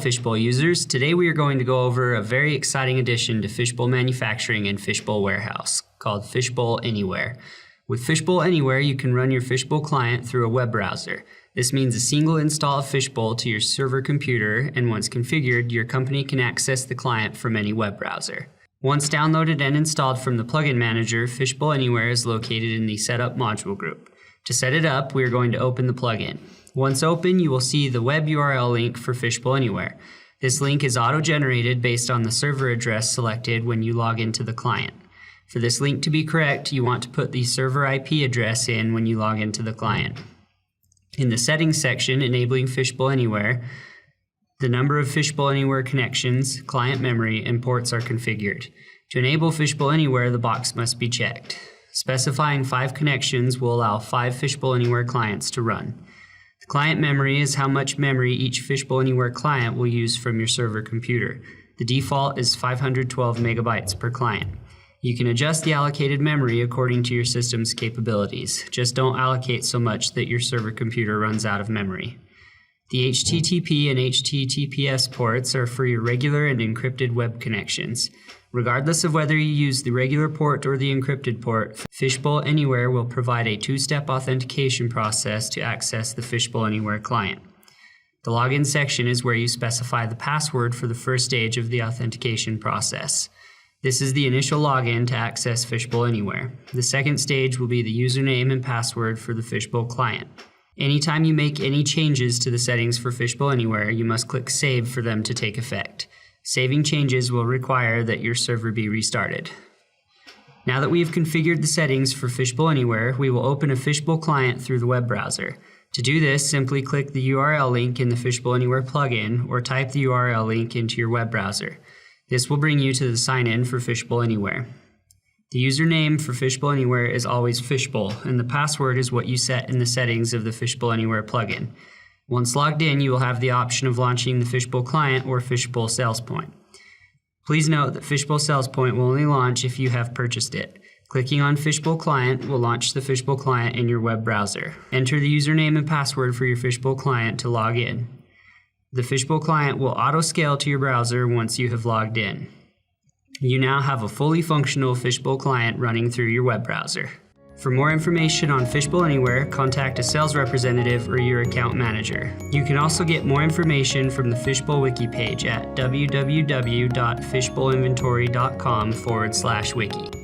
Fishbowl users, today we are going to go over a very exciting addition to Fishbowl manufacturing and Fishbowl warehouse called Fishbowl Anywhere. With Fishbowl Anywhere, you can run your Fishbowl client through a web browser. This means a single install of Fishbowl to your server computer, and once configured, your company can access the client from any web browser. Once downloaded and installed from the plugin manager, Fishbowl Anywhere is located in the Setup module group. To set it up, we are going to open the plugin. Once open, you will see the web URL link for Fishbowl Anywhere. This link is auto-generated based on the server address selected when you log into the client. For this link to be correct, you want to put the server IP address in when you log into the client. In the settings section, enabling Fishbowl Anywhere, the number of Fishbowl Anywhere connections, client memory, and ports are configured. To enable Fishbowl Anywhere, the box must be checked. Specifying 5 connections will allow 5 Fishbowl Anywhere clients to run. The client memory is how much memory each Fishbowl Anywhere client will use from your server computer. The default is 512 megabytes per client. You can adjust the allocated memory according to your system's capabilities. Just don't allocate so much that your server computer runs out of memory. The HTTP and HTTPS ports are for your regular and encrypted web connections. Regardless of whether you use the regular port or the encrypted port, Fishbowl Anywhere will provide a 2-step authentication process to access the Fishbowl Anywhere client. The login section is where you specify the password for the first stage of the authentication process. This is the initial login to access Fishbowl Anywhere. The second stage will be the username and password for the Fishbowl client. Anytime you make any changes to the settings for Fishbowl Anywhere, you must click Save for them to take effect. Saving changes will require that your server be restarted. Now that we have configured the settings for Fishbowl Anywhere, we will open a Fishbowl client through the web browser. To do this, simply click the URL link in the Fishbowl Anywhere plugin or type the URL link into your web browser. This will bring you to the sign-in for Fishbowl Anywhere. The username for Fishbowl Anywhere is always Fishbowl, and the password is what you set in the settings of the Fishbowl Anywhere plugin. Once logged in, you will have the option of launching the Fishbowl client or Fishbowl Sales Point. Please note that Fishbowl Sales Point will only launch if you have purchased it. Clicking on Fishbowl Client will launch the Fishbowl client in your web browser. Enter the username and password for your Fishbowl client to log in. The Fishbowl client will auto-scale to your browser once you have logged in. You now have a fully functional Fishbowl client running through your web browser. For more information on Fishbowl Anywhere, contact a sales representative or your account manager. You can also get more information from the Fishbowl wiki page at www.fishbowlinventory.com/wiki.